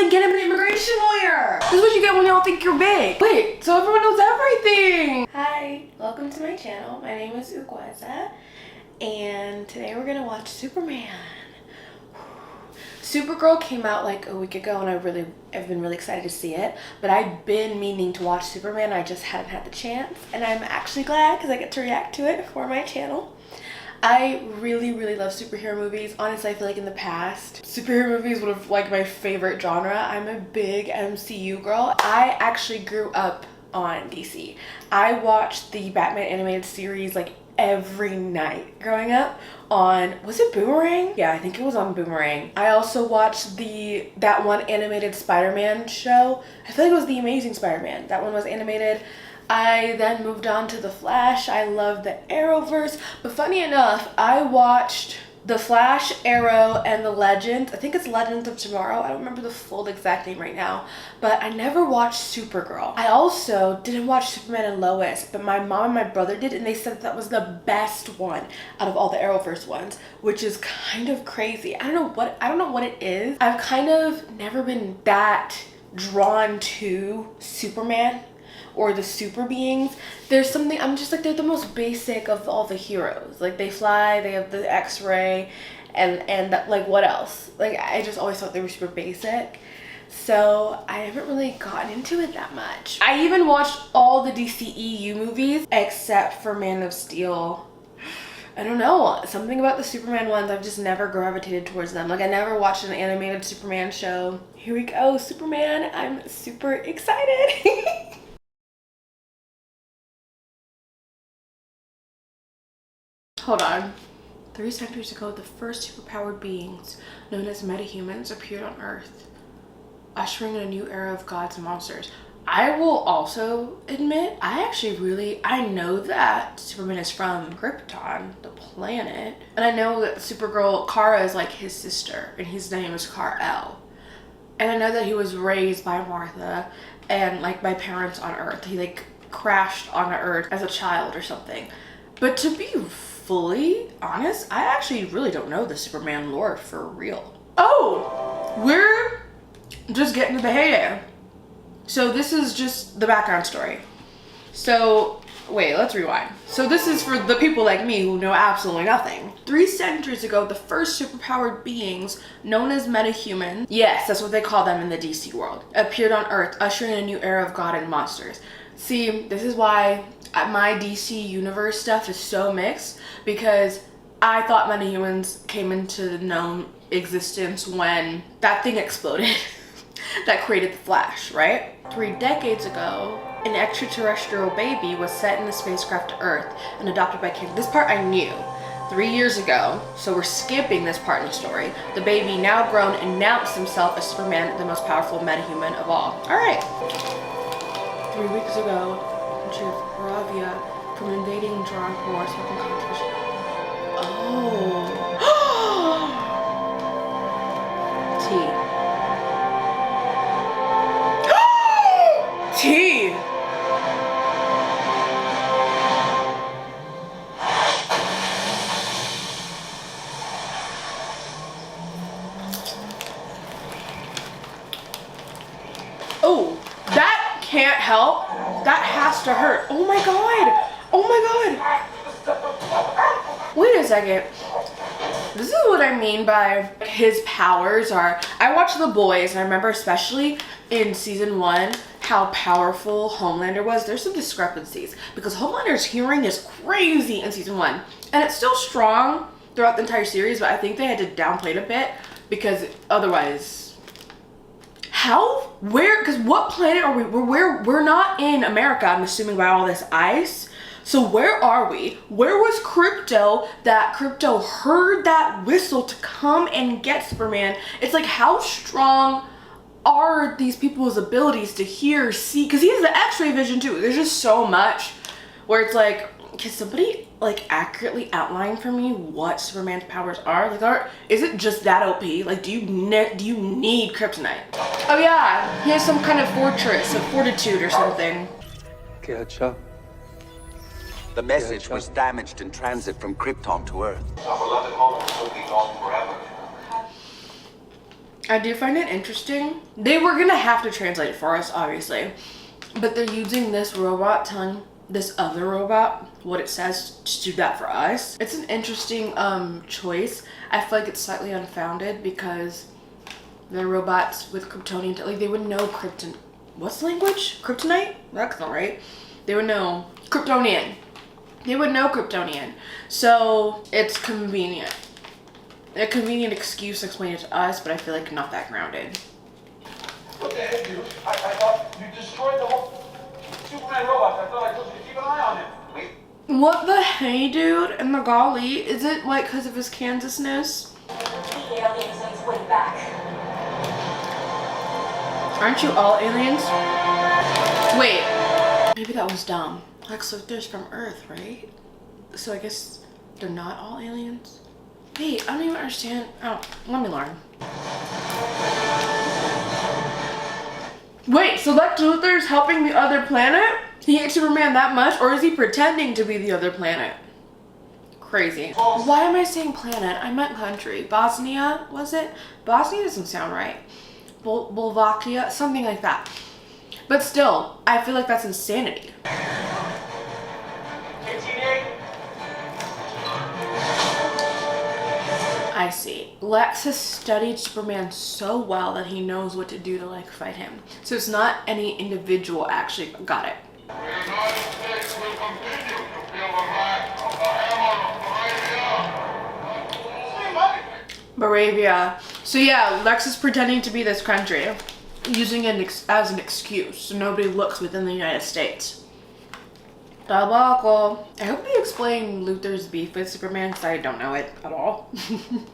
then get him an immigration lawyer. This is what you get when y'all think you're big. Wait, so everyone knows everything. Hi, welcome to my channel. My name is Ugoeze, and today we're gonna watch Superman. Supergirl came out like a week ago, and I've been really excited to see it. But I've been meaning to watch Superman. I just hadn't had the chance, and I'm actually glad because I get to react to it for my channel. I really love superhero movies. Honestly, I feel like in the past, superhero movies would have like my favorite genre. I'm a big MCU girl. I actually grew up on DC. I watched the Batman animated series like every night growing up on, was it Boomerang? Yeah, I think it was on Boomerang. I also watched that one animated Spider-Man show. I feel like it was The Amazing Spider-Man. That one was animated. I then moved on to The Flash. I love the Arrowverse. But funny enough, I watched The Flash, Arrow, and The Legends. I think it's Legends of Tomorrow. I don't remember the full exact name right now. But I never watched Supergirl. I also didn't watch Superman and Lois, but my mom and my brother did, and they said that was the best one out of all the Arrowverse ones, which is kind of crazy. I don't know what it is. I've kind of never been that drawn to Superman or the super beings. There's something, I'm just like, they're the most basic of all the heroes. Like, they fly, they have the X-ray, and that, like, what else? Like, I just always thought they were super basic. So I haven't really gotten into it that much. I even watched all the dceu movies except for Man of Steel. I don't know, something about the Superman ones, I've just never gravitated towards them. Like, I never watched an animated Superman show. Here we go, Superman. I'm super excited. Hold on. 3 centuries ago, the first superpowered beings, known as metahumans, appeared on Earth, ushering in a new era of gods and monsters. I will also admit, I know that Superman is from Krypton, the planet. And I know that Supergirl, Kara, is like his sister, and his name is Kal-El. And I know that he was raised by Martha and like by parents on Earth. He like crashed on Earth as a child or something. But to be fully honest, I actually really don't know the Superman lore for real. Oh, we're just getting to the heyday. So this is just the background story. So wait, let's rewind. So this is for the people like me who know absolutely nothing. 3 centuries ago, the first superpowered beings, known as metahumans, yes, that's what they call them in the DC world, appeared on Earth, ushering in a new era of god and monsters. See, this is why my DC universe stuff is so mixed, because I thought metahumans came into known existence when that thing exploded that created the Flash, right? 3 decades ago, an extraterrestrial baby was sent in a spacecraft to Earth and adopted by kids. This part I knew. 3 years ago, so we're skipping this part in the story, the baby, now grown, announced himself as Superman, the most powerful metahuman of all. All right. 3 weeks ago, Bravia from invading John Horse with competition. Oh. T. T. Oh, that can't help. That has to hurt. Oh my god. Oh my god. Wait a second. This is what I mean by his powers are. I watched The Boys, and I remember especially in season 1 how powerful Homelander was. There's some discrepancies because Homelander's hearing is crazy in season 1, and it's still strong throughout the entire series, but I think they had to downplay it a bit because otherwise, because what planet are we? We're not in America, I'm assuming, by all this ice. So where are we? Where was Krypto that Krypto heard that whistle to come and get Superman? It's like, how strong are these people's abilities to hear, see? Because he has the X-ray vision too. There's just so much where it's like, can somebody like accurately outline for me what Superman's powers are? Like, is it just that OP? Like, do you need kryptonite? Oh yeah, he has some kind of fortress of fortitude or something. The message was damaged in transit from Krypton to Earth. Our beloved home will be gone forever. I do find it interesting. They were gonna have to translate it for us, obviously. But they're using this robot telling this other robot what it says to do that for us. It's an interesting choice. I feel like it's slightly unfounded because they're robots with Kryptonian, like they would know what's the language? Kryptonite? That's not right. They would know Kryptonian. They would know Kryptonian. So it's convenient. A convenient excuse to explain it to us, but I feel like not that grounded. What the heck, dude? I thought you destroyed the whole Superman robot. I thought I told you to keep an eye on him. Wait. What the hey, dude? And the golly, is it like because of his Kansasness? The aliens on his way back. Aren't you all aliens? Wait, maybe that was dumb. Lex Luthor's from Earth, right? So I guess they're not all aliens? Wait, I don't even understand. Oh, let me learn. Wait, so Lex Luthor's helping the other planet? He hates Superman that much? Or is he pretending to be the other planet? Crazy. Why am I saying planet? I meant country. Bosnia, was it? Bosnia doesn't sound right. Bulvakia, something like that. But still, I feel like that's insanity. I see. Lex has studied Superman so well that he knows what to do to like fight him. So it's not any individual actually got it. The United States will continue to feel the wrath of the hammer of Moravia. So yeah, Lex is pretending to be this country, using it as an excuse so nobody looks within the United States. Debacle. I hope they explain Luthor's beef with Superman because I don't know it at all.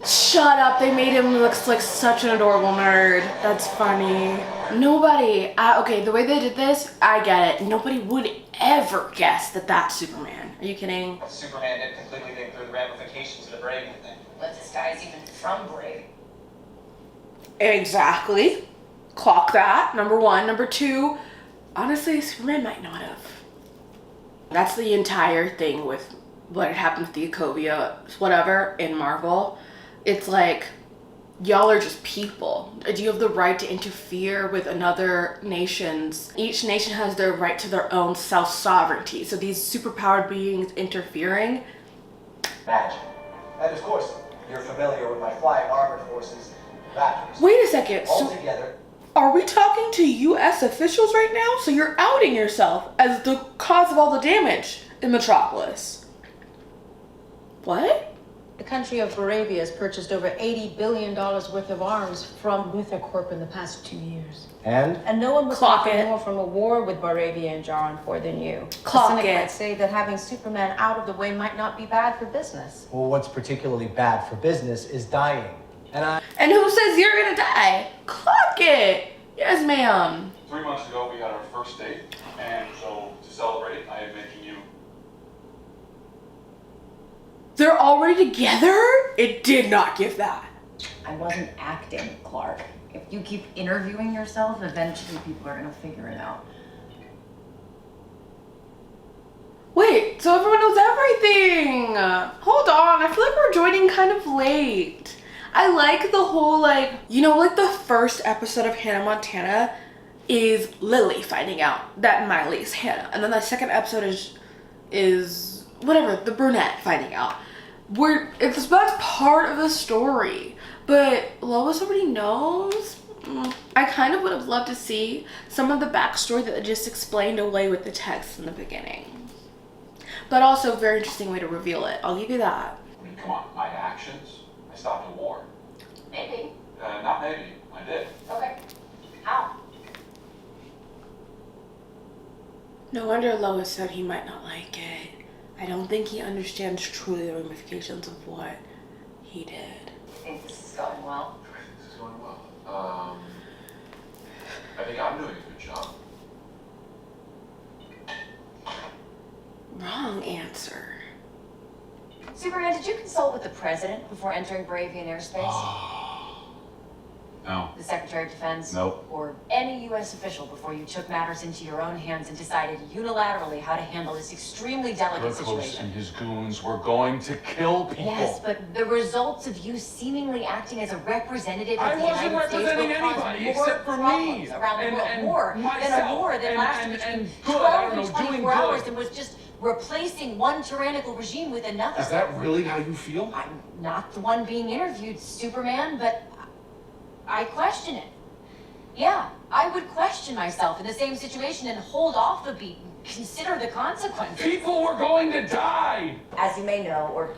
Shut up, they made him look like such an adorable nerd. That's funny. Nobody, okay, the way they did this, I get it. Nobody would ever guess that that's Superman. Are you kidding? Superman didn't completely think through the ramifications of the Bravian thing. But this guy's even from Brave. Exactly. Clock that, number one. Number two, honestly, Superman might not have. That's the entire thing with what happened with the Ugoeze, whatever, in Marvel. It's like, y'all are just people. Do you have the right to interfere with another nation's? Each nation has their right to their own self-sovereignty. So these superpowered beings interfering. Magic. And of course, you're familiar with my flying armored forces. Raptors. Wait a second. All So together. are we talking to U.S. officials right now? So you're outing yourself as the cause of all the damage in Metropolis. What? The country of Moravia has purchased over $80 billion worth of arms from Luthor Corp in the past 2 years. And? And no one would Clock suffer it. more from a war with Moravia and Jaranpur than you. Clock A cynic it. might say that having Superman out of the way might not be bad for business. Well, what's particularly bad for business is dying. And who says you're gonna die? Clock it. Yes, ma'am. 3 months ago, we had our first date, and so to celebrate, I am making you. They're already together? It did not give that. I wasn't acting, Clark. If you keep interviewing yourself, eventually people are gonna figure it out. Wait, so everyone knows everything. Hold on, I feel like we're joining kind of late. I like the whole, like, you know, like the first episode of Hannah Montana is Lily finding out that Miley's Hannah. And then the second episode is whatever, the brunette finding out. That's part of the story. But Lois already knows. I kind of would have loved to see some of the backstory that they just explained away with the text in the beginning. But also a very interesting way to reveal it. I'll give you that. I mean, come on, my actions? I stopped a war. Maybe. Not maybe, I did. Okay. How? No wonder Lois said he might not like it. I don't think he understands truly the ramifications of what he did. You think this is going well? This is going well. I think I'm doing a good job. Wrong answer. Superman, did you consult with the president before entering Bravian airspace? No. The Secretary of Defense? Nope. Or any U.S. official before you took matters into your own hands and decided unilaterally how to handle this extremely delicate Rokos situation? and his goons were going to kill people. Yes, but the results of you seemingly acting as a representative of I the wasn't United States representing will cause anybody more except for me problems around the world. and More than a myself war that and- lasted and between good, 12 I don't and know, doing 24 hours good. and was just replacing one tyrannical regime with another. Is that really how you feel? I'm not the one being interviewed, Superman, but I question it. Yeah, I would question myself in the same situation and hold off a beat and consider the consequences. People were going to die! As you may know, or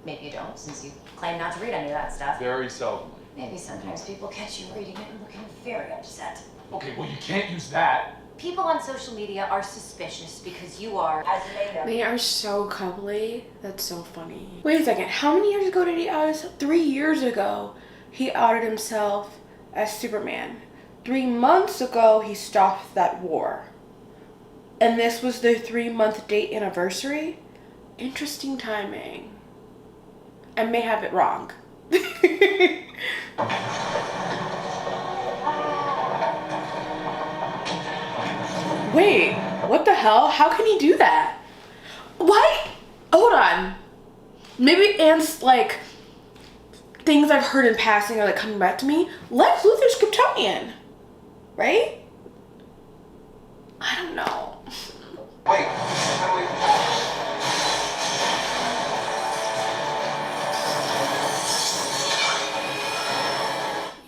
maybe you don't, since you claim not to read any of that stuff. Very seldomly. Maybe sometimes people catch you reading it and looking very upset. Okay, well, you can't use that. People on social media are suspicious because you are, as you may know. They are so cuddly. That's so funny. Wait a second. How many years ago did he out himself? 3 years ago, he outed himself as Superman. 3 months ago, he stopped that war. And this was their 3-month date anniversary? Interesting timing. I may have it wrong. Wait, what the hell? How can he do that? Why? Hold on. Maybe Anne's like things I've heard in passing are like coming back to me. Lex Luthor's Kryptonian, right? I don't know. Wait, how do we...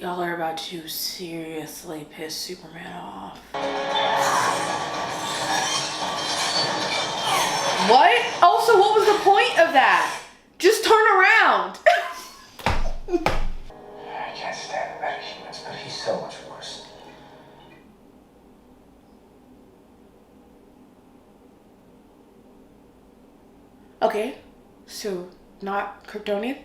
Y'all are about to seriously piss Superman off. What? Also, what was the point of that? Just turn around. I can't stand metahumans, but he's so much worse. Okay, so not Kryptonian?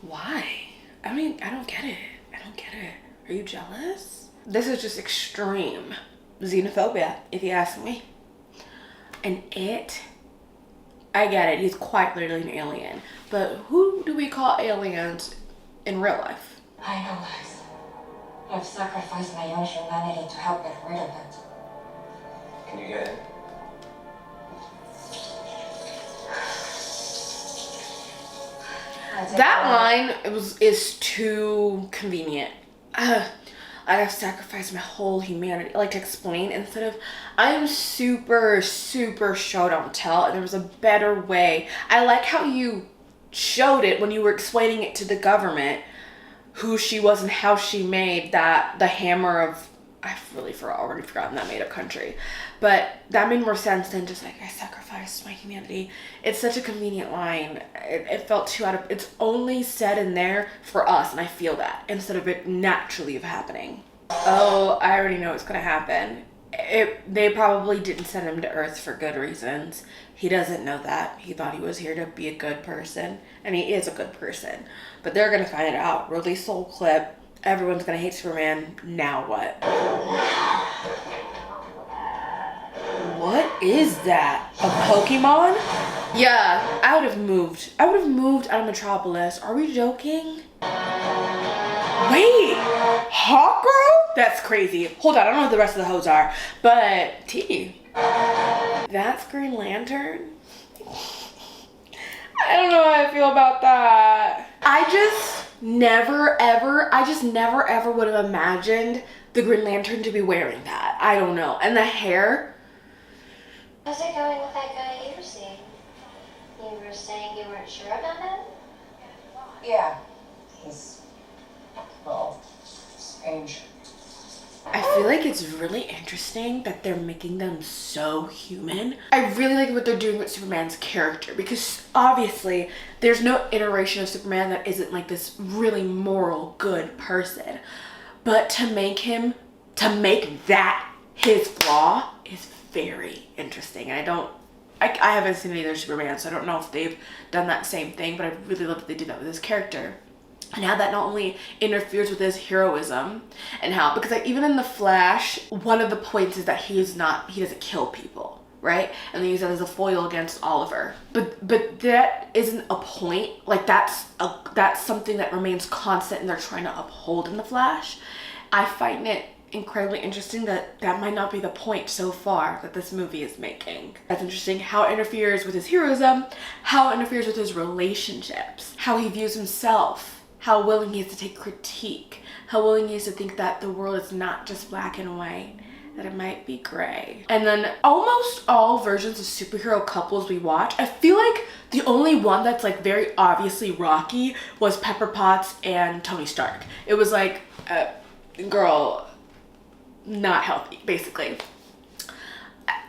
Why? I mean, I don't get it. I don't get it. Are you jealous? This is just extreme xenophobia, if you ask me. And I get it, he's quite literally an alien. But who do we call aliens in real life? I know, Lex. I've sacrificed my own humanity to help get rid of it. Can you get in? That line is too convenient. I have sacrificed my whole humanity, like to explain instead of I am super show don't tell, and there was a better way. I like how you showed it when you were explaining it to the government who she was and how she made the hammer of, I've already forgotten that made up country. But that made more sense than just like, I sacrificed my humanity. It's such a convenient line. It felt too it's only said in there for us, and I feel that, instead of it naturally happening. Oh, I already know what's gonna happen. They probably didn't send him to Earth for good reasons. He doesn't know that. He thought he was here to be a good person, and he is a good person. But they're gonna find it out. Release the whole clip. Everyone's gonna hate Superman. Now what? What is that? A Pokemon? Yeah, I would have moved. I would have moved out of Metropolis. Are we joking? Wait, Hawk Girl? That's crazy. Hold on, I don't know what the rest of the hoes are. But T. That's Green Lantern? I don't know how I feel about that. I just never ever would have imagined the Green Lantern to be wearing that. I don't know. And the hair. How's it going with that guy you were seeing? You were saying you weren't sure about him? Yeah. He's a little strange. I feel like it's really interesting that they're making them so human. I really like what they're doing with Superman's character, because obviously there's no iteration of Superman that isn't like this really moral, good person. But to make that his flaw is very interesting. I haven't seen any other Superman, so I don't know if they've done that same thing, but I really love that they did that with his character. And how that not only interferes with his heroism, and how, because like even in The Flash, one of the points is that he doesn't kill people. right? And they use that as a foil against Oliver. But that isn't a point. Like that's something that remains constant and they're trying to uphold in the Flash. I find it incredibly interesting that might not be the point so far that this movie is making. That's interesting how it interferes with his heroism, how it interferes with his relationships, how he views himself, how willing he is to take critique, how willing he is to think that the world is not just black and white, that it might be gray. And then almost all versions of superhero couples we watch, I feel like the only one that's like very obviously rocky was Pepper Potts and Tony Stark. It was like, girl, not healthy, basically.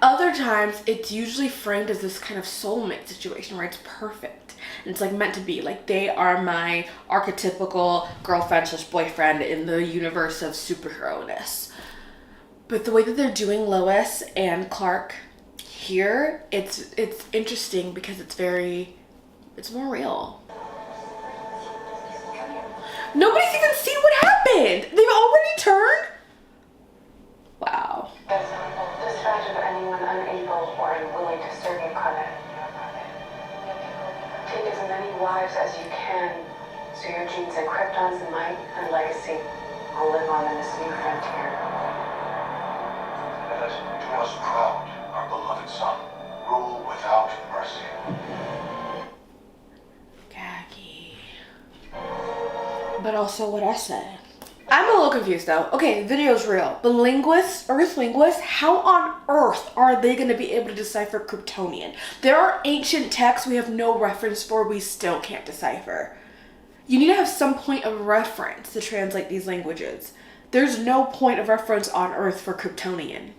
Other times, it's usually framed as this kind of soulmate situation where it's perfect. And it's like meant to be. Like they are my archetypical girlfriend/boyfriend in the universe of superhero-ness. But the way that they're doing Lois and Clark here, it's interesting because it's more real. Nobody's even seen what happened. They've already turned? Wow. Dispatch of anyone unable or unwilling to serve you credit. Take as many wives as you can, so your genes and Krypton's might and legacy will live on in this new frontier. Let us do us proud, our beloved son, rule without mercy. Khaki. But also what I say. I'm a little confused though. Okay, the video's real. But Earth linguists, how on earth are they gonna be able to decipher Kryptonian? There are ancient texts we have no reference for, we still can't decipher. You need to have some point of reference to translate these languages. There's no point of reference on Earth for Kryptonian.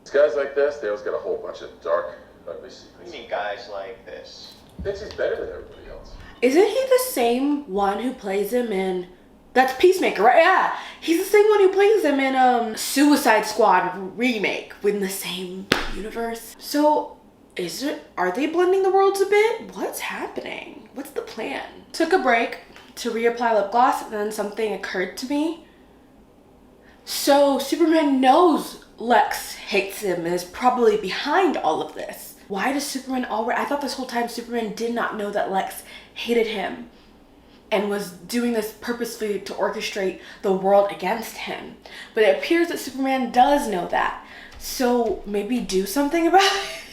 It's guys like this, they always got a whole bunch of dark, ugly secrets. What do you mean guys like this? Thinks he's better than everybody else. Isn't he the same one who plays him in... That's Peacemaker, right? Yeah. He's the same one who plays him in Suicide Squad remake within the same universe. So, are they blending the worlds a bit? What's happening? What's the plan? Took a break to reapply lip gloss and then something occurred to me. So, Superman knows Lex hates him and is probably behind all of this. Why does Superman already... I thought this whole time Superman did not know that Lex hated him and was doing this purposefully to orchestrate the world against him. But it appears that Superman does know that. So maybe do something about it?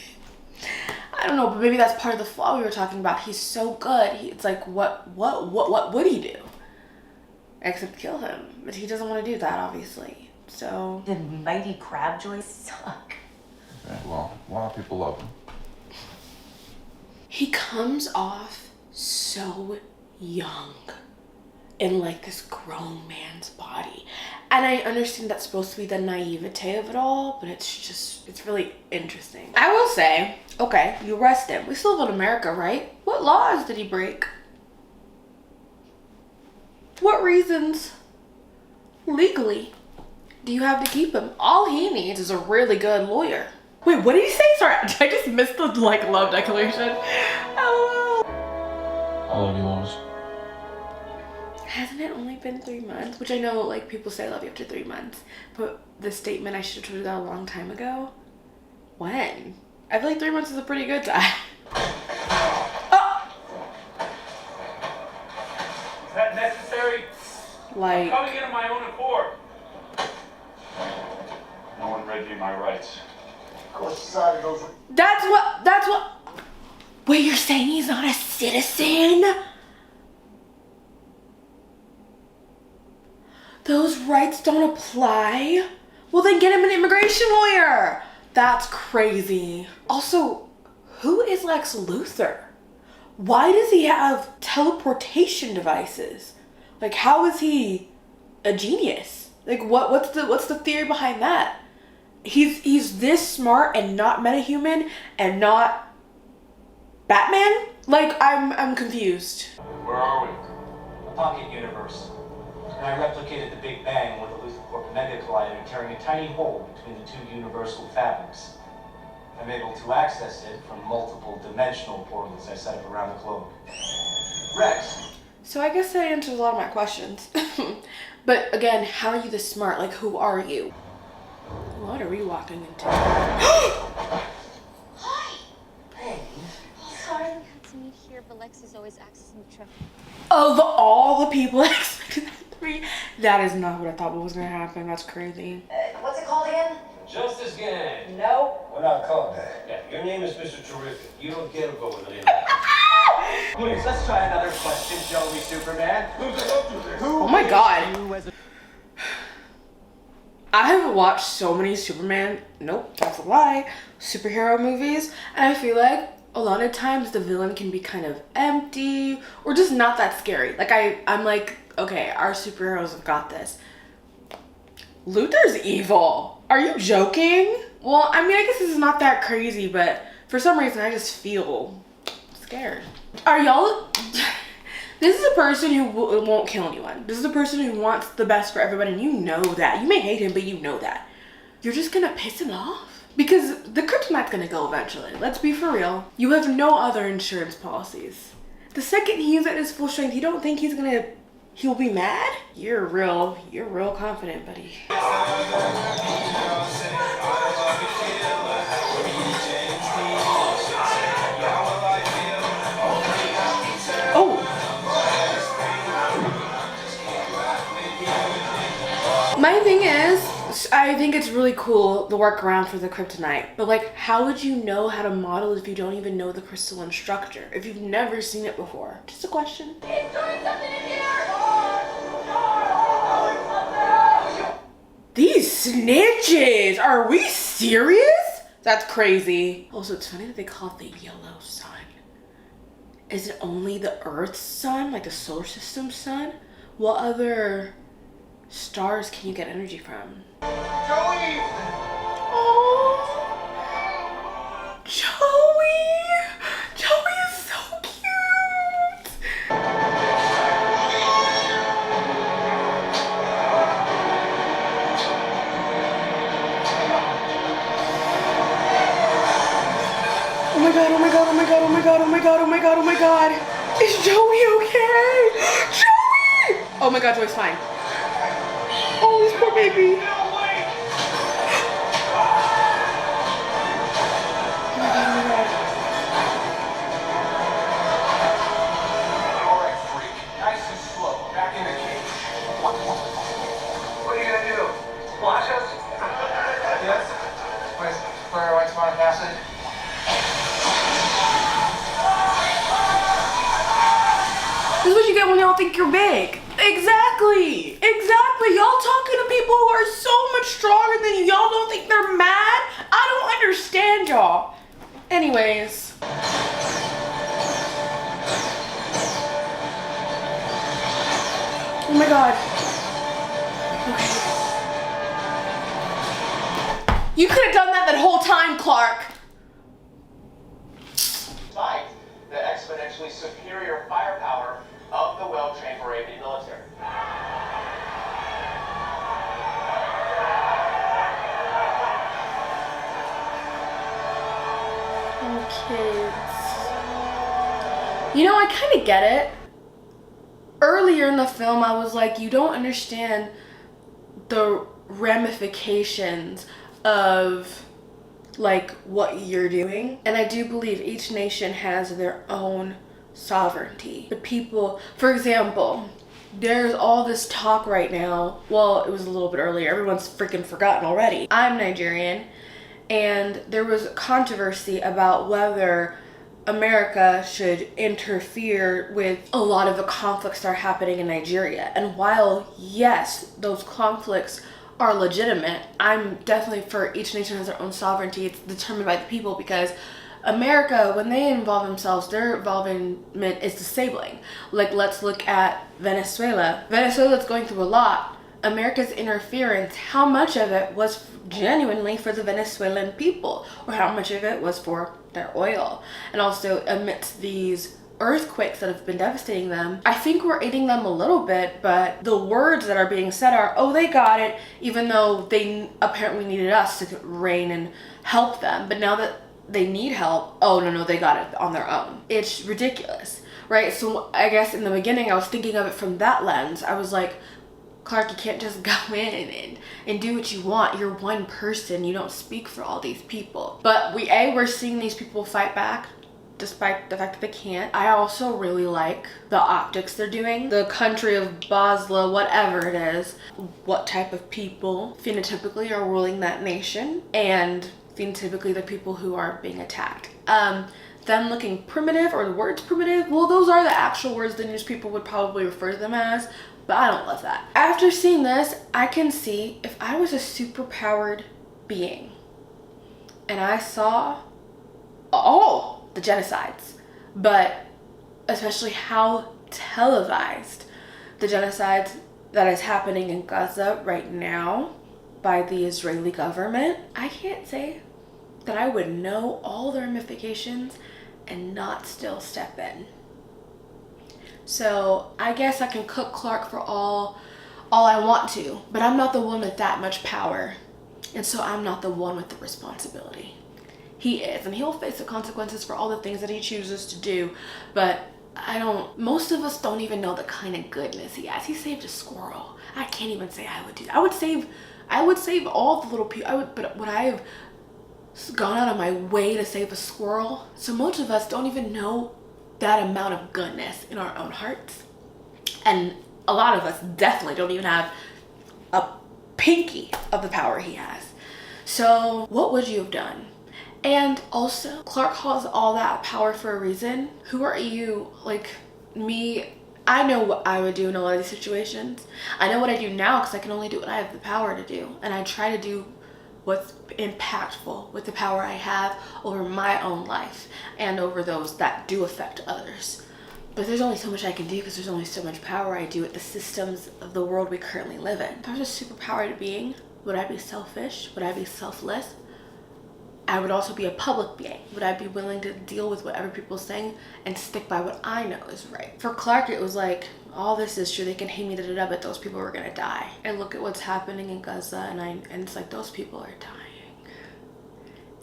I don't know, but maybe that's part of the flaw we were talking about. He's so good. It's like, what would he do? Except kill him. But he doesn't want to do that, obviously. So... The mighty Crabjoy suck. Okay, well, a lot of people love him. He comes off so young in like this grown man's body, and I understand that's supposed to be the naivete of it all, but it's really interesting. I will say, okay, you arrest him. We still live in America, right? What laws did he break? What reasons legally do you have to keep him? All he needs is a really good lawyer. Wait, what did he say? Sorry, I just missed the love declaration. Oh. I love you, Lois. Hasn't it only been 3 months? Which I know, like, people say I love you after 3 months. But the statement, I should have told you that a long time ago. When? I feel like 3 months is a pretty good time. Oh! Is that necessary? Like... I'm coming in on my own accord. No one read me my rights. That's what... Wait, you're saying he's not a citizen? Those rights don't apply? Well, then get him an immigration lawyer. That's crazy. Also, who is Lex Luthor? Why does he have teleportation devices? Like, how is he a genius? Like, what's the theory behind that? He's this smart and not metahuman and not Batman? Like, I'm confused. Where are we? A pocket universe. And I replicated the Big Bang with a Luthor Mega Collider tearing a tiny hole between the two universal fabrics. I'm able to access it from multiple dimensional portals I set up around the globe. Rex. So I guess that answers a lot of my questions. But again, how are you this smart? Like, who are you? What are we walking into? but Lex is always accessing the truck. Of all the people I expected that to be, that is not what I thought was gonna happen. That's crazy. What's it called again? Justice Gang. No. We're not called that. Yeah, your name is Mr. Terrific. You don't get to go with an Please, let's try another question, shall we, Superman? Oh my god. I have watched so many Superman, nope, that's a lie, superhero movies, and I feel like a lot of times the villain can be kind of empty or just not that scary. Like I'm like, okay, our superheroes have got this. Luther's evil. Are you joking? Well, I mean, I guess this is not that crazy, but for some reason I just feel scared. Are y'all... This is a person who won't kill anyone. This is a person who wants the best for everybody, and you know that. You may hate him, but you know that. You're just gonna piss him off? Because the kryptonite's gonna go eventually. Let's be for real. You have no other insurance policies. The second he's at his full strength, you don't think he'll be mad? You're real confident, buddy. Oh! My thing is, I think it's really cool, the workaround for the kryptonite. But like, how would you know how to model if you don't even know the crystalline structure? If you've never seen it before? Just a question. He's doing something in here! These snitches! Are we serious? That's crazy. Also, it's funny that they call it the yellow sun. Is it only the Earth's sun? Like the solar system sun? What other stars can you get energy from? Joey! Oh, Joey! Joey is so cute! Oh my god, oh my god, oh my god, oh my god, oh my god, oh my god, oh my god. Is Joey okay? Joey! Oh my god, Joey's fine. Oh, this poor baby. Oh my god, oh my god. Alright, freak. Nice and slow. Back in the cage. What are you gonna do? Watch us? Yes? With clairvoyant acid? This is what you get when y'all think you're big. Exactly. Exactly. Y'all talking to people who are so much stronger than you. Y'all don't think they're mad? I don't understand y'all. Anyways. Oh my god. Okay. You could have done that whole time, Clark. Despite the exponentially superior firepower of the well-trained Moravian military. Oh, kids. You know, I kind of get it. Earlier in the film, I was like, you don't understand the ramifications of like what you're doing. And I do believe each nation has their own sovereignty. The people, for example, there's all this talk right now. Well, it was a little bit earlier. Everyone's freaking forgotten already. I'm Nigerian, and there was controversy about whether America should interfere with a lot of the conflicts that are happening in Nigeria. And while, yes, those conflicts are legitimate, I'm definitely for each nation has their own sovereignty. It's determined by the people, because America, when they involve themselves, their involvement is disabling. Like, let's look at Venezuela. Venezuela's going through a lot. America's interference, how much of it was genuinely for the Venezuelan people, or how much of it was for their oil? And also, amidst these earthquakes that have been devastating them, I think we're aiding them a little bit, but the words that are being said are, oh, they got it, even though they apparently needed us to reign and help them. But now that they need help, oh, no, they got it on their own. It's ridiculous, right? So I guess in the beginning, I was thinking of it from that lens. I was like, Clark, you can't just go in and do what you want. You're one person. You don't speak for all these people. But we're seeing these people fight back. despite the fact that they can't. I also really like the optics they're doing. The country of Basla, whatever it is, what type of people phenotypically are ruling that nation, and phenotypically the people who are being attacked. Them looking primitive, or the words primitive, well, those are the actual words the news people would probably refer to them as, but I don't love that. After seeing this, I can see if I was a superpowered being and I saw all the genocides, but especially how televised the genocide that is happening in Gaza right now by the Israeli government, I can't say that I would know all the ramifications and not still step in. So I guess I can cook Clark for all I want to, but I'm not the one with that much power, and so I'm not the one with the responsibility. He is, and he'll face the consequences for all the things that he chooses to do, but most of us don't even know the kind of goodness he has. He saved a squirrel. I can't even say I would do that. I would save all the little people. But would I have gone out of my way to save a squirrel? So most of us don't even know that amount of goodness in our own hearts. And a lot of us definitely don't even have a pinky of the power he has. So what would you have done? And also, Clark has all that power for a reason. Who are you? Like me, I know what I would do in a lot of these situations. I know what I do now because I can only do what I have the power to do. And I try to do what's impactful with the power I have over my own life and over those that do affect others. But there's only so much I can do because there's only so much power I do with the systems of the world we currently live in. If I was a superpowered being, would I be selfish? Would I be selfless? I would also be a public being. Would I be willing to deal with whatever people are saying and stick by what I know is right? For Clark, it was like, all this is true, they can hate me, but those people are gonna die. And look at what's happening in Gaza, and it's like, those people are dying.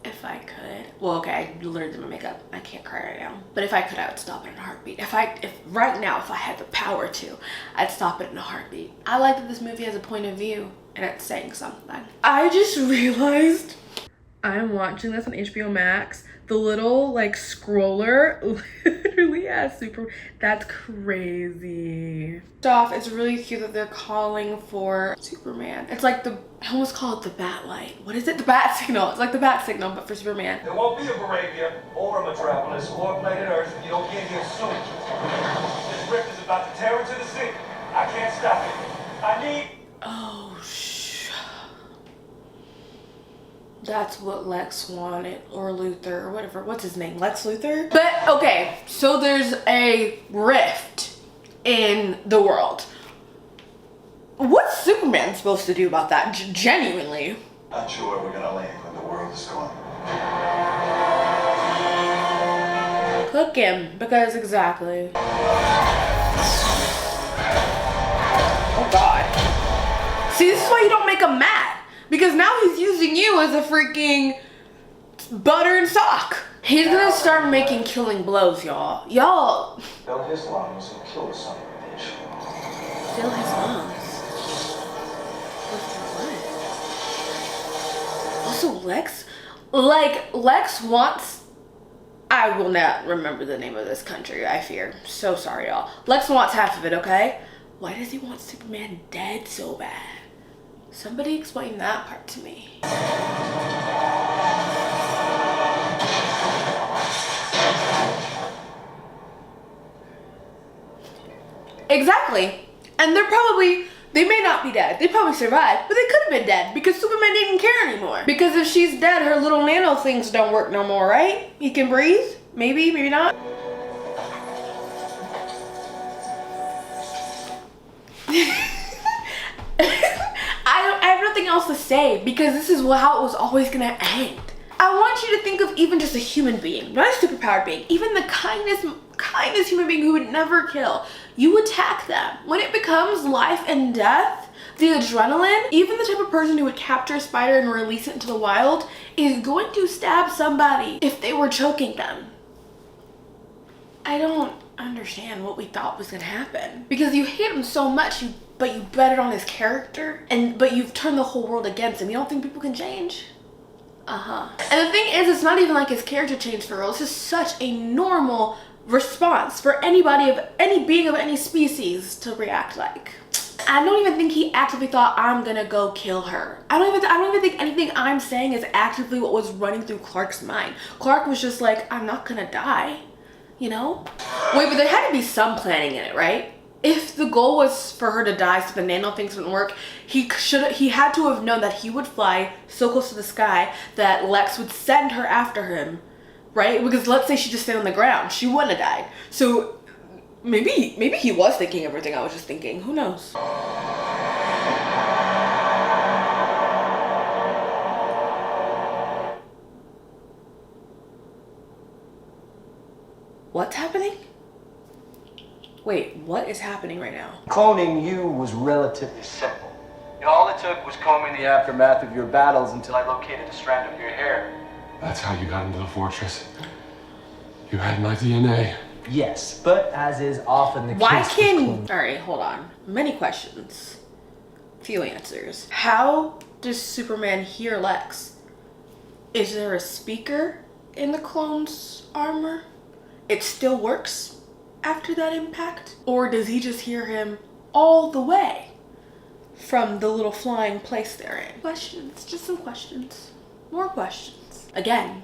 If I could, well, okay, I literally did my makeup. I can't cry right now. But if I could, I would stop it in a heartbeat. If right now, if I had the power to, I'd stop it in a heartbeat. I like that this movie has a point of view and it's saying something. I just realized I'm watching this on HBO Max. The little like scroller literally has that's crazy. Off, it's really cute that they're calling for Superman. It's like I almost call it the bat light. What is it? The bat signal. It's like the bat signal, but for Superman. There won't be a Barabia or a Metropolis or planet Earth if you don't get here soon. This rift is about to tear into the sea. I can't stop it. I need... Oh, that's what Lex wanted, or Luthor, or whatever. What's his name? Lex Luthor? But, okay, so there's a rift in the world. What's Superman supposed to do about that? Genuinely. Not sure where we're gonna land when the world is gone. Cook him, because exactly. Oh, God. See, this is why you don't make him mad. Because now he's using you as a freaking butter and sock. He's gonna start making killing blows, y'all. Y'all. Fill his lungs and kill the son of a bitch. Fill his lungs. What? Also, Lex wants... I will not remember the name of this country, I fear. So sorry, y'all. Lex wants half of it, okay? Why does he want Superman dead so bad? Somebody explain that part to me. Exactly. And they may not be dead. They probably survived, but they could have been dead because Superman didn't care anymore. Because if she's dead, her little nano things don't work no more, right? He can breathe? Maybe, maybe not. I have nothing else to say because this is how it was always gonna end. I want you to think of even just a human being, not a superpowered being, even the kindest human being who would never kill. You attack them. When it becomes life and death, the adrenaline, even the type of person who would capture a spider and release it into the wild is going to stab somebody if they were choking them. I don't understand what we thought was gonna happen. Because you hate him so much, but you bet it on his character, but you've turned the whole world against him. You don't think people can change? And the thing is, it's not even like his character changed for real. It's just such a normal response for anybody of any being of any species to react like. I don't even think he actively thought, I'm gonna go kill her. I don't even think anything I'm saying is actively what was running through Clark's mind. Clark was just like, I'm not gonna die, you know? Wait, but there had to be some planning in it, right? If the goal was for her to die so the nano things wouldn't work, he had to have known that he would fly so close to the sky that Lex would send her after him, right? Because let's say she just stayed on the ground, she wouldn't have died. So maybe he was thinking everything I was just thinking. Who knows? What's happening? Wait, what is happening right now? Cloning you was relatively simple. All it took was combing the aftermath of your battles until I located a strand of your hair. That's how you got into the fortress. You had my DNA. Yes, but as is often the case Why with can... cloning. Alright, hold on. Many questions. Few answers. How does Superman hear Lex? Is there a speaker in the clone's armor? It still works after that impact? Or does he just hear him all the way from the little flying place they're in? Questions, just some questions. More questions. Again,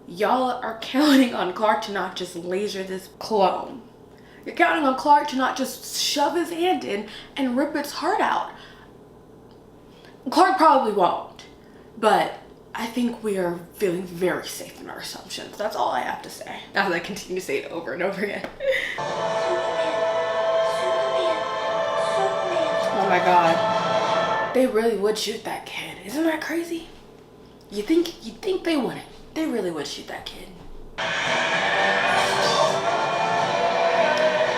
y'all are counting on Clark to not just laser this clone. You're counting on Clark to not just shove his hand in and rip its heart out. Clark probably won't, but I think we are feeling very safe in our assumptions. That's all I have to say. Now that I continue to say it over and over again. Oh my god. They really would shoot that kid. Isn't that crazy? You'd think they wouldn't. They really would shoot that kid.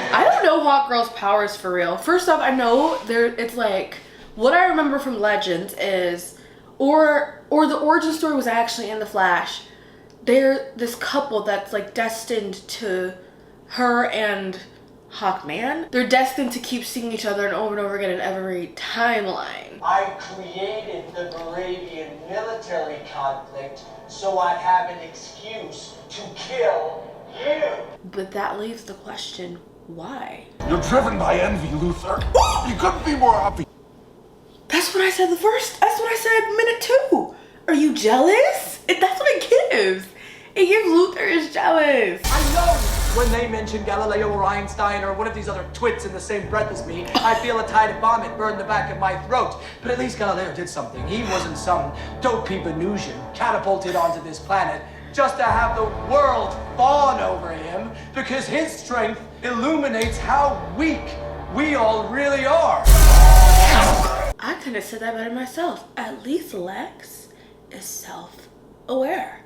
I don't know Hawkgirl's powers for real. First off, I know it's like, what I remember from Legends is, or the origin story was actually in the Flash. They're this couple that's like destined to, her and Hawkman, they're destined to keep seeing each other and over again in every timeline. I created the Moravian military conflict so I'd have an excuse to kill you. But that leaves the question, why? You're driven by envy, Luthor. You couldn't be more obvious. That's what I said that's what I said minute 2. Are you jealous? That's what it gives. It gives Luthor is jealous. I know when they mention Galileo or Einstein or one of these other twits in the same breath as me, I feel a tide of vomit burn the back of my throat. But at least Galileo did something. He wasn't some dopey Venusian catapulted onto this planet just to have the world fawn over him because his strength illuminates how weak we all really are. I couldn't have said that better myself. At least Lex is self-aware.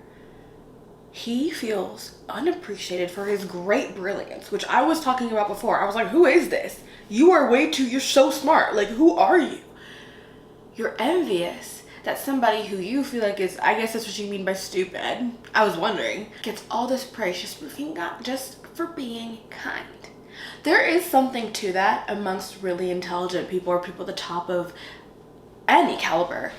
He feels unappreciated for his great brilliance, which I was talking about before. I was like, who is this? You're so smart. Like, who are you? You're envious that somebody who you feel like is, I guess that's what you mean by stupid, I was wondering, gets all this praise just for being kind. There is something to that amongst really intelligent people or people at the top of any caliber.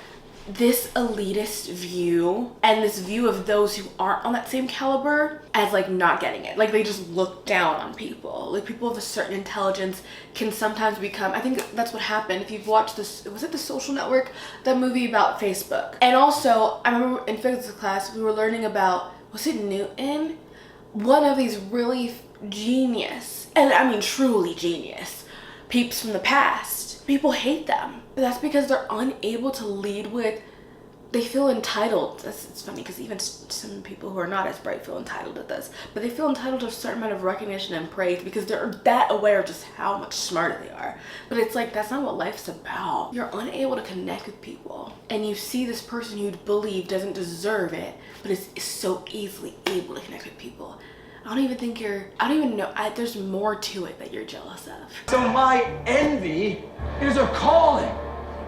This elitist view and this view of those who aren't on that same caliber as like not getting it. Like they just look down on people. Like people of a certain intelligence can sometimes become, I think that's what happened. If you've watched this, was it The Social Network? That movie about Facebook. And also, I remember in physics class, we were learning about, was it Newton? One of these really genius, and I mean truly genius, peeps from the past. People hate them. But that's because they're unable to lead with, they feel entitled. It's funny because even some people who are not as bright feel entitled to this, but they feel entitled to a certain amount of recognition and praise because they're that aware of just how much smarter they are. But it's like, that's not what life's about. You're unable to connect with people. And you see this person you'd believe doesn't deserve it, but is so easily able to connect with people. I don't even know, there's more to it that you're jealous of. So my envy is a calling.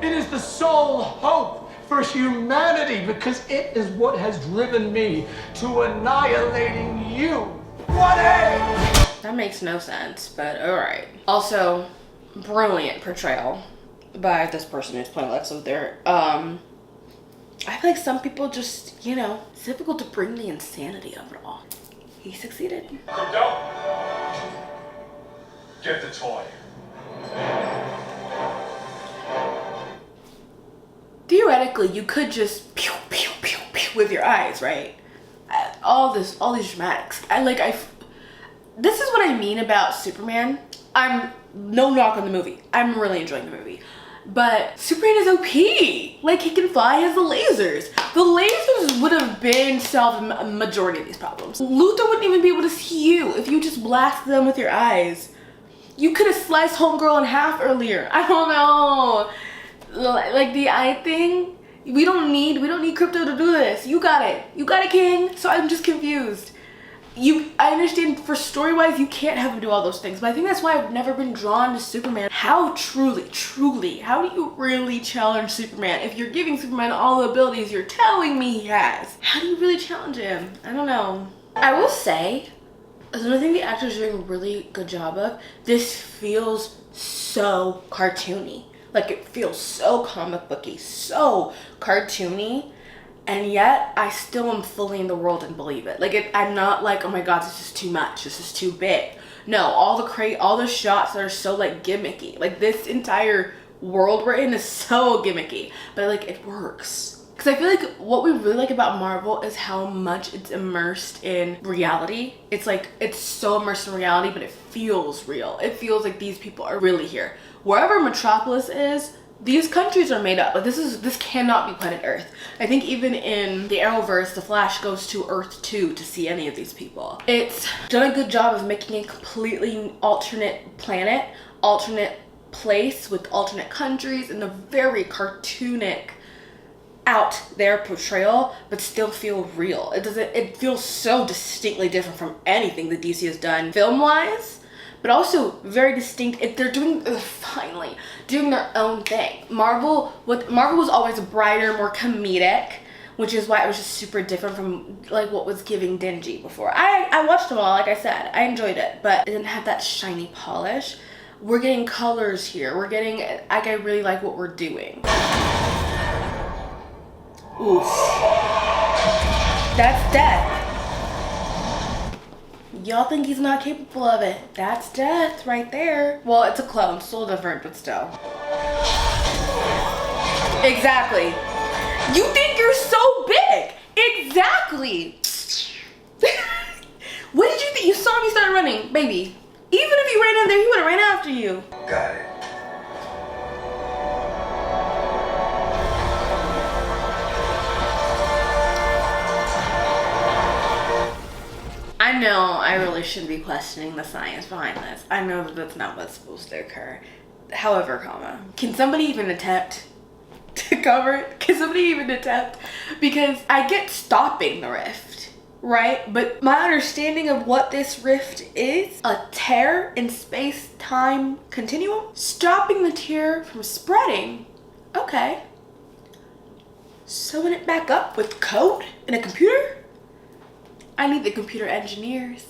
It is the sole hope for humanity because it is what has driven me to annihilating you. What a... That makes no sense, but alright. Also, brilliant portrayal by this person who's playing Lex Luthor. I feel like some people just, you know, it's difficult to bring the insanity of it all. He succeeded. Crypto! Get the toy. Theoretically, you could just pew, pew, pew, pew with your eyes, right? All these dramatics. This is what I mean about Superman. I'm no knock on the movie. I'm really enjoying the movie. But Superman is OP. Like, he can fly, he has the lasers. The lasers would have been solved a majority of these problems. Luthor wouldn't even be able to see you if you just blasted them with your eyes. You could have sliced Homegirl in half earlier. I don't know. Like the eye thing, we don't need Crypto to do this. You got it, King. So I'm just confused. I understand for story-wise you can't have him do all those things, but I think that's why I've never been drawn to Superman. How truly, how do you really challenge Superman? If you're giving Superman all the abilities you're telling me he has, how do you really challenge him? I don't know. I will say, another thing the actors are doing a really good job of, this feels so cartoony. Like, it feels so comic booky, so cartoony. And yet, I still am fully in the world and believe it. Like, I'm not like, oh my god, this is too much, this is too big. No, all the shots that are so, like, gimmicky. Like, this entire world we're in is so gimmicky. But, like, it works. Because I feel like what we really like about Marvel is how much it's immersed in reality. It's like, it's so immersed in reality, but it feels real. It feels like these people are really here. Wherever Metropolis is, these countries are made up. Like, this cannot be planet Earth. I think even in the Arrowverse, the Flash goes to Earth 2 to see any of these people. It's done a good job of making a completely alternate planet, alternate place with alternate countries, and a very cartoonic out there portrayal, but still feel real. It feels so distinctly different from anything that DC has done film-wise, but also very distinct. They're finally doing their own thing. Marvel was always brighter, more comedic, which is why it was just super different from like what was giving dingy before. I watched them all, like I said, I enjoyed it, but it didn't have that shiny polish. We're getting colors here. We're getting, like, I really like what we're doing. Oof. That's death. Y'all think he's not capable of it. That's death right there. Well, it's a clone, still different, but still. Exactly. You think you're so big. Exactly. What did you think? You saw me start running, baby. Even if you ran in there, he would have ran after you. Got it. I know I really shouldn't be questioning the science behind this. I know that that's not what's supposed to occur. However, can somebody even attempt to cover it? Can somebody even attempt? Because I get stopping the rift, right? But my understanding of what this rift is, a tear in space-time continuum, stopping the tear from spreading, okay. Sewing it back up with code in a computer? I need the computer engineers,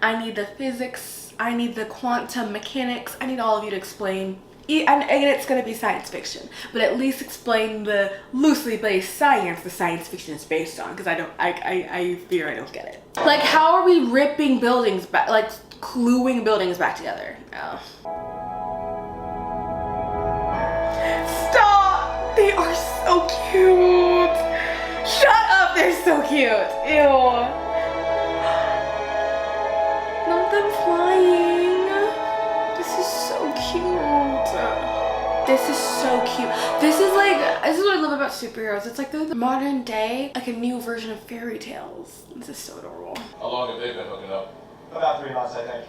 I need the physics, I need the quantum mechanics, I need all of you to explain, and it's gonna be science fiction, but at least explain the loosely based science the science fiction is based on, because I fear I don't get it. Like, how are we ripping buildings back, like gluing buildings back together? Oh. Stop! They are so cute! Shut up, they're so cute! Ew. Not them flying. This is so cute. This is so cute. This is what I love about superheroes. It's like the modern day, like a new version of fairy tales. This is so adorable. How long have they been hooking up? About 3 months, I think.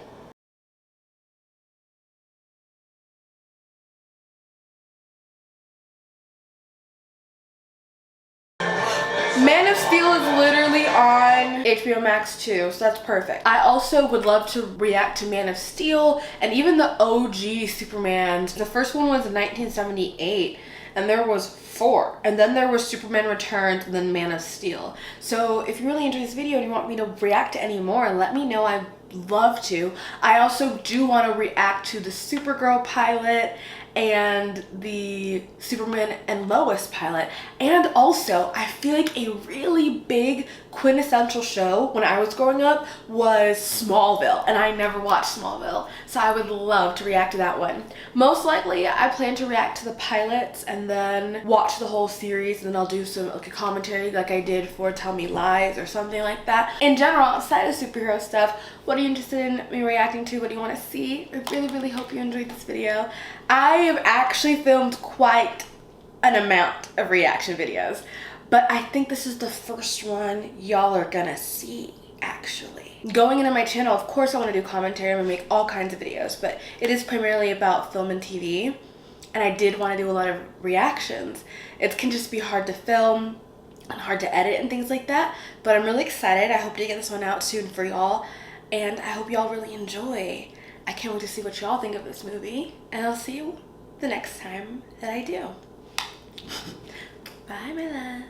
Man of Steel is literally on HBO Max too, so that's perfect. I also would love to react to Man of Steel and even the OG Superman. The first one was in 1978 and there was 4. And then there was Superman Returns and then Man of Steel. So if you really enjoyed this video and you want me to react to any more, let me know. I'd love to. I also do want to react to the Supergirl pilot and the Superman and Lois pilot. And also, I feel like a really big quintessential show when I was growing up was Smallville, and I never watched Smallville, so I would love to react to that one. Most likely, I plan to react to the pilots and then watch the whole series, and then I'll do some like a commentary like I did for Tell Me Lies or something like that. In general, outside of superhero stuff, what are you interested in me reacting to? What do you want to see? I really hope you enjoyed this video. I have actually filmed quite an amount of reaction videos, but I think this is the first one y'all are gonna see, actually. Going into my channel, of course I want to do commentary. I'm gonna make all kinds of videos, but it is primarily about film and TV, and I did want to do a lot of reactions. It can just be hard to film and hard to edit and things like that, but I'm really excited. I hope to get this one out soon for y'all, and I hope y'all really enjoy. I can't wait to see what y'all think of this movie, and I'll see you the next time that I do. Bye, my love.